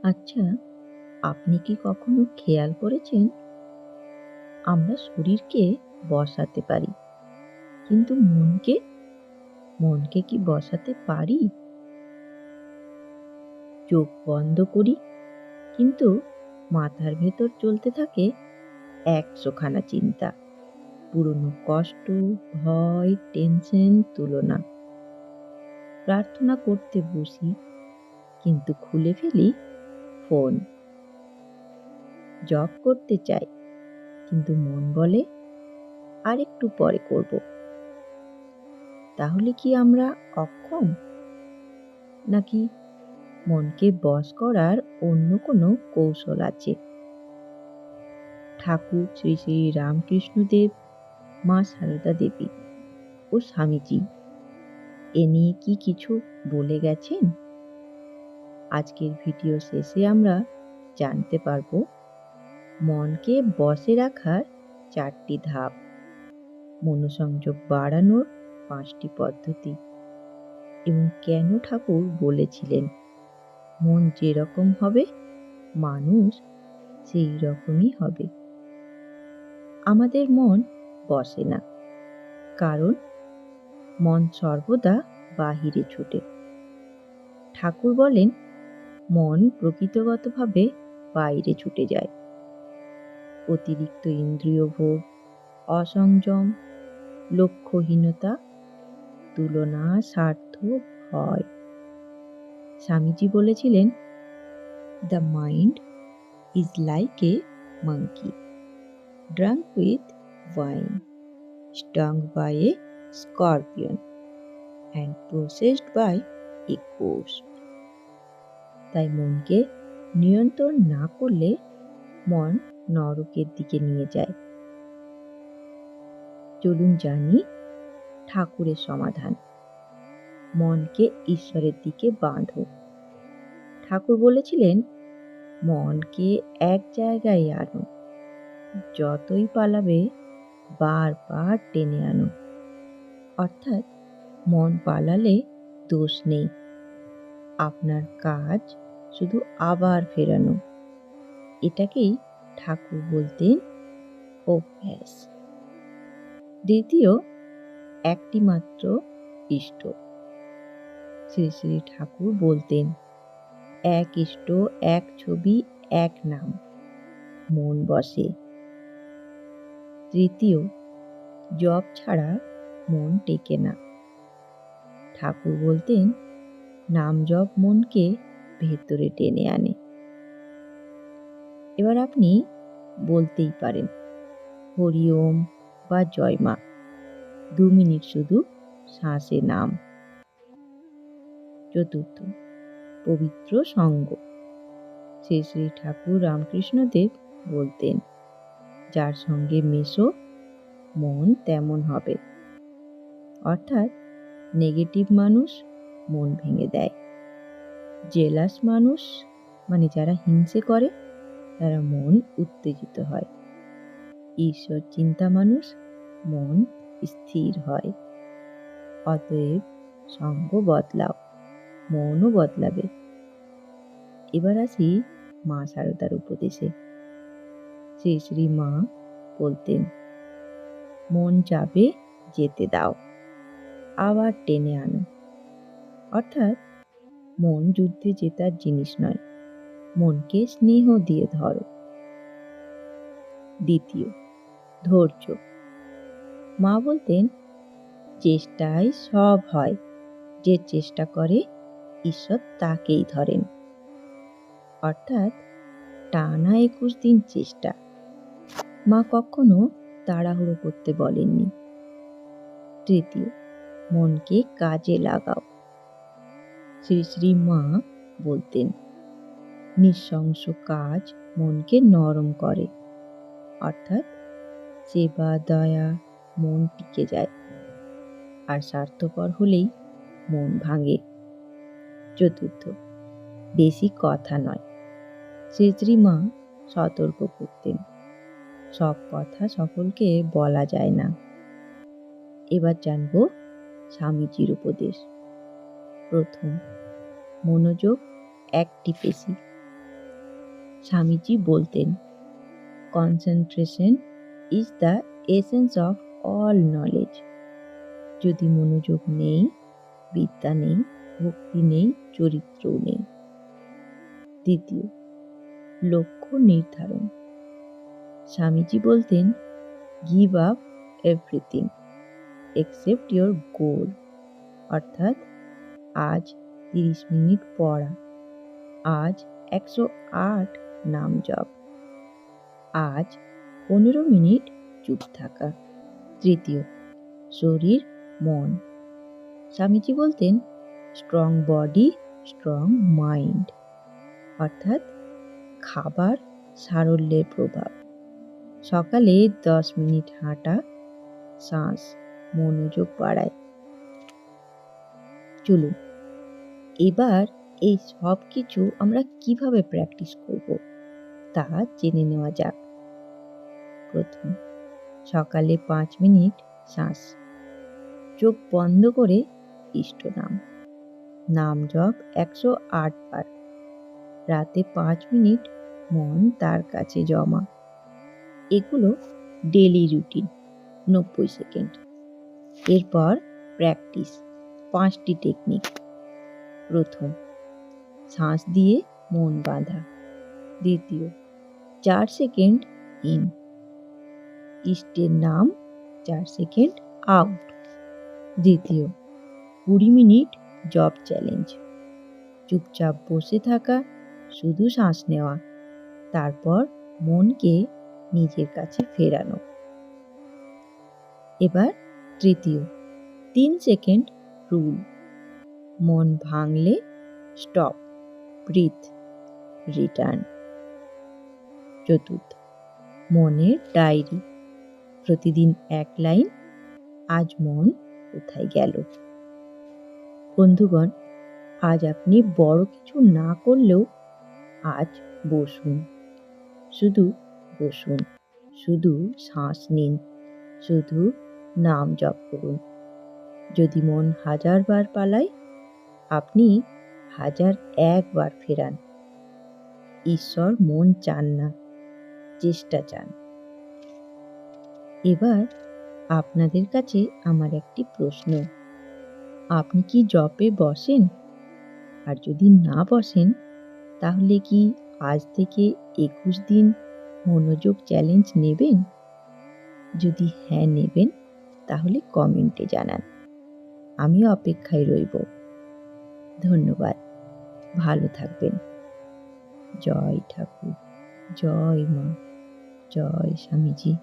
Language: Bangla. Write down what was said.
আচ্ছা, আপনি কি কখনো খেয়াল করেছেন আমরা শরীরকে বসাতে পারি, কিন্তু মনকে কি বসাতে পারি? চোখ বন্ধ করি, কিন্তু মাথার ভেতর চলতে থাকে ১০০ খানা চিন্তা, পুরনো কষ্ট, ভয়, টেনশন, তুলনা। প্রার্থনা করতে বসি, কিন্তু খুলে ফেলি ফোন। জব করতে চাই, কিন্তু মন বলে আরেকটু পরে করব। তাহলে কি আমরা অক্ষম, নাকি মনকে বশ করার অন্য কোনো কৌশল আছে? ঠাকুর শ্রী শ্রী রামকৃষ্ণদেব, মা সারদা দেবী ও স্বামীজি এ নিয়ে কি কিছু বলে গেছেন? আজকের ভিডিও শেষে আমরা জানতে পারবো মনকে বশে রাখার ৪টি ধাপ, মনোসংযোগ বাড়ানোর ৫টি পদ্ধতি, এবং কেন ঠাকুর বলেছিলেন মন যেরকম হবে মানুষ সেই রকমই হবে। আমাদের মন বসে না, কারণ মন সর্বদা বাহিরে ছুটে। ঠাকুর বলেন মন প্রকৃতিগতভাবে বাইরে ছুটে যায়। অতিরিক্ত ইন্দ্রিয় ভোগ, অসংযম, লক্ষ্যহীনতা, তুলনা, স্বার্থ, ভয়। স্বামীজি বলেছিলেন, the mind is like a monkey, drunk with wine, stung by a scorpion, and possessed by a ghost. তাই মনকে নিয়ন্ত্রণ না করলে মন নরকের দিকে নিয়ে যায়। চলুন জানি ঠাকুরের সমাধান। মনকে ঈশ্বরের দিকে বাঁধো। ঠাকুর বলেছিলেন মনকে এক জায়গায় আনো, যতই পালাবে বারবার টেনে আনো। অর্থাৎ মন পালালে দোষ নেই, আপনার কাজ শুধু আবার ফেরানো। এটাকেই ঠাকুর বলতেন অভ্যাস। দ্বিতীয়, একটি মাত্র ইষ্ট। শ্রী শ্রী ঠাকুর বলতেন, এক ইষ্ট, এক ছবি, এক নাম, মন বসে। তৃতীয়, জপ ছাড়া মন টেকে না। ঠাকুর বলতেন নাম জপ মনকে ভেতরে টেনে আনে। এবার আপনি বলতেই পারেন হরি ওম বা জয় মা, ২ মিনিট শুধু শ্বাসে নাম। চতুর্থ, পবিত্র সঙ্গ। শ্রী শ্রী ঠাকুর রামকৃষ্ণদেব বলতেন, যার সঙ্গে মেশো মন তেমন হবে। অর্থাৎ নেগেটিভ মানুষ মন ভেঙে দেয়, জেলাস মানুষ মানে যারা হিংসে করে তারা মন উত্তেজিত হয়, ঈশ্বর চিন্তা মানুষ মন স্থির হয়। অতএব সঙ্গ বদলাও, মনও বদলাবে। এবার আসি মা সারদার উপদেশে। শ্রী শ্রী মা বলতেন, মন যাবে যেতে দাও, আবার টেনে আনো। অর্থাৎ মন যুদ্ধে জেতার জিনিস নয়, মনকে স্নেহ দিয়ে ধরো। দ্বিতীয়, ধৈর্য। মা বলতেন, চেষ্টায় সব হয়, যে চেষ্টা করে ঈশ্বর তাকেই ধরেন। অর্থাৎ টানা ২১ দিন চেষ্টা। মা কখনো তাড়াহুড়ো করতে বলেননি। তৃতীয়, মনকে কাজে লাগাও। শ্রী শ্রী মা বলতেন, নৃশংস কাজ মনকে নরম করে। অর্থাৎ সেবা, দয়া, মন টিকে যায়, আর স্বার্থপর হলেই মন ভাঙে। চতুর্থ, বেশি কথা নয়। শ্রী শ্রী মা সতর্ক করতেন, সব কথা সকলকে বলা যায় না। এবার জানব স্বামীজির উপদেশ। প্রথম, মনোযোগ একটি পেশি। স্বামীজি বলতেন, concentration is the essence of all knowledge. যদি মনোযোগ নেই, বিদ্যা নেই, ভক্তি নেই, চরিত্রও নেই। দ্বিতীয়, লক্ষ্য নির্ধারণ। স্বামীজি বলতেন, give up everything except your গোল। অর্থাৎ আজ 30 মিনিট পড়া, আজ 108 নাম জপ, আজ 15 মিনিট চুপ থাকা। তৃতীয়, শরীর মন। স্বামীজি বলতেন, স্ট্রং বডি স্ট্রং মাইন্ড। অর্থাৎ খাবার সারল্যের প্রভাব। সকালে 10 মিনিট হাঁটা, শ্বাস মনোযোগ বাড়ায়। চলুন এবার এই সব কিছু আমরা কিভাবে প্র্যাকটিস করব তা জেনে নেওয়া যাক। প্রথম, সকালে 5 মিনিট শ্বাস, চোখ বন্ধ করে ইষ্ট নাম, নাম জপ 108 বার। রাতে 5 মিনিট মন তার কাছে জমা। এগুলো ডেলি রুটিন, 90 সেকেন্ড। এরপর প্র্যাকটিস 5টি টেকনিক। প্রথম, শ্বাস দিয়ে মন বাঁধা। দ্বিতীয়, 4 সেকেন্ড ইন, ইষ্টের নাম 4 সেকেন্ড আউট। দ্বিতীয়, 20 মিনিট জব চ্যালেঞ্জ, চুপচাপ বসে থাকা, শুধু শ্বাস নেওয়া, তারপর মনকে নিজের কাছে ফেরানো। এবার তৃতীয়, 3 সেকেন্ড রুল, মন ভাঙলে স্টপ, ব্রিথ, রিটার্ন। চতুর্থ, মনের ডায়েরি, প্রতিদিন 1 লাইন, আজ মন কোথায় গেল। বন্ধুগণ, আজ আপনি বড় কিছু না করলেও আজ বসুন, শুধু বসুন, শুধু শ্বাস নিন, শুধু নাম জপ করুন। যদি মন 1000 বার পালায়, আপনি 1001 বার ফেরান। ঈশ্বর মন চান না, চেষ্টা চান। এবার আপনাদের কাছে আমার একটি প্রশ্ন, আপনি কি জপে বসেন? আর যদি না বসেন, তাহলে কি আজ থেকে 21 দিন মনোযোগ চ্যালেঞ্জ নেবেন? যদি হ্যাঁ নেবেন, তাহলে কমেন্টে জানান, আমি অপেক্ষায় রইব। ধন্যবাদ, ভালো থাকবেন। জয় ঠাকুর, জয় মা, জয় স্বামীজি।